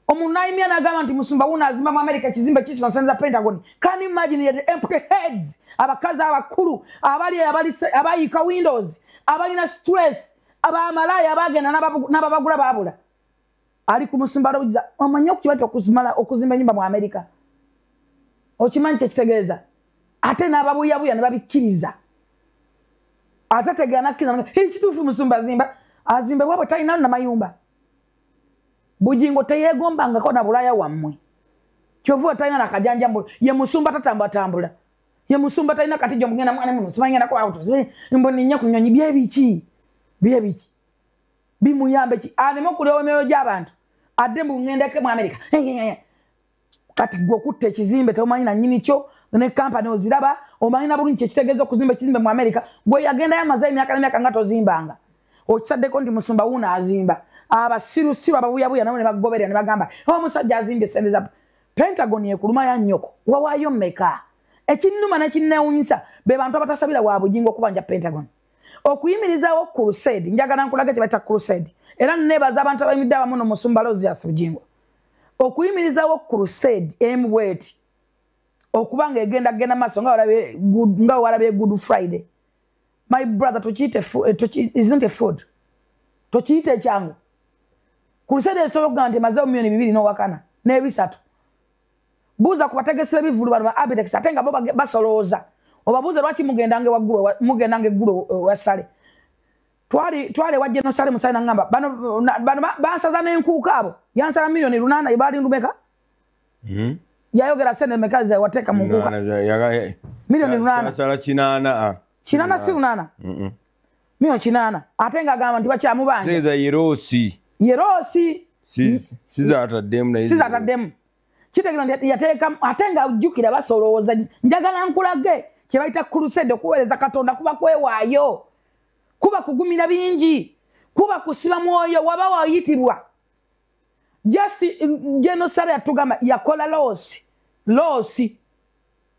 Omunaimia na gama nti musumba una azimba mu America kizimbe kichi nasenza Pentagon. Can you imagine the empty heads abakazi abakulu abali abayika Windows abali na stress abamalaya abagenda nababagula babula ali ku musumba robuza omanyo okubata okuzimba nyumba mu America okimanyi kitegeeza ate nababuyabuya ne babikiriza atategana kina kitufu musumba zimba azimbe wabo tayina na mayumba bujingo teyegombanga ko na bulaya wammwe kyovu atayina na kajanja mbo ye musumba tatambula ye musumba tayina katijo mugenda mwana muno simanyira ko auto mboni nya kunyonyi byebiki bimuyambe ki anemo kulewo meyo jabantu adembu ngendeke mu America kati gwo kutte kizimbe tomanyi na nyini kyo ne company oziraba omanyi na bulungi kitegezo kuzimba kizimbe mu America gwe yagenda yamaze emyaka ngato zimbanga okisadde ko ndi musumba una azimba abasiru ababuyabuya nabo ne bagoberera ne bagamba omusajja azimbe sendeza Pentagon yekuluma ya nyoko wawayo meka ekinnuma ne kinnewunyisa be bantu abatasabira wa bujingo kubanja Pentagon okuyimirizawo crusade njagala nkulaga kibata crusade era nebaza abantu abamiddawa muno musumba lozi asubujingo okuyimirizawo crusade emweti okubanga egenda maso nga walabe good Friday my brother tochite is not a food tochite changu crusade so gante mazao milioni 2 no wakana ne bisatu buza kubategesera bivulu bano abetex atenga boba basoloza obabuze lwaki mugendange gulo wasale twale wajje no sale musale ngamba bano bansaza n'enkuuka abo yansala milioni 8 ibali ndumeka yayogera sene mekazi wateka munguka milioni 8 sala kinana si 8 milioni 8 atenga gamba ndi bacha mubanje seza yerosi siza atademu kitegera yateka atenga ujukira basoloza njagala nkulage kibaita crusade okuweleza Katonda kuba kwewaayo kuba kugumira bingi kuba kusiba mwoyo waba wayitibwa just genocide atugamba yakola losi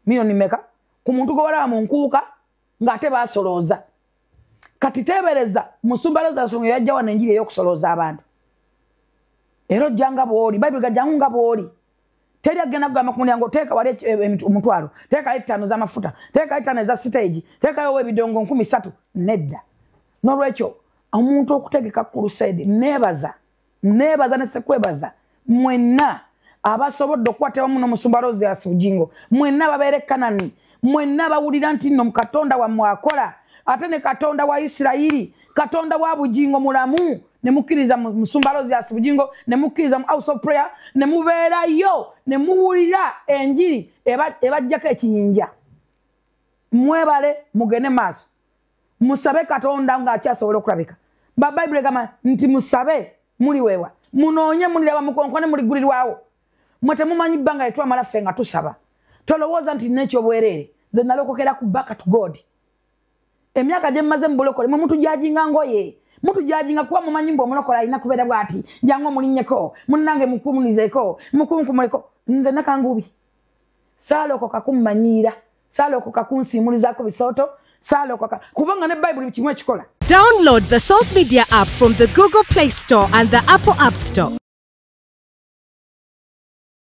milioni meka ku muntu gowala mu nkuuka ngate basoloza kati tebereza musumbaloza songo yajja wana njiri yokusoloza abantu ero janga bwoli bible gajanga bwoli teri agenda kugamba kundi yango teka wale omutwalo teka 5 za mafuta teka 5 za stage teka yowe bidongo 13 nedda nolwecho omuntu okutegeka crusade nebaza nesekwebaza mwenna abasobodde okwatewa muno musumbalozi asujingo mwenna babere kanani mwenna bawulira nti no Katonda wa mwakola ate ne Katonda wa Isiraili Katonda wa bujingo mulamu ne mukiriza musumbalozi asubujingo ne mukiriza mu house of prayer ne mubera yo ne muwulira enjiri ebajjako ekiyinja mwebale mugene maso musabe Katonda nga akyasobola okulabika ba Bible gama nti musabe muli wewa munonye muliraba mukonkone muligulirwawo mwete mumanyi banga etwa malafe nga tusaba tolowooza nti nekyo bwerere ze nalokokera ku back to God emyaka je maze mbulokole muntu jajinga ngoye muntu jajinga kuba mumanyi mbo mulokola ina kubera bwati jango mulinyeko munnange mukumunizeko mukunkumuleko nze nakangubi salokoka kummanyira salokoka kunsimulizako bisoto salokoka kubanga ne Bible kimwe kikola. Download the Salt Media app from the Google Play Store and the Apple App Store.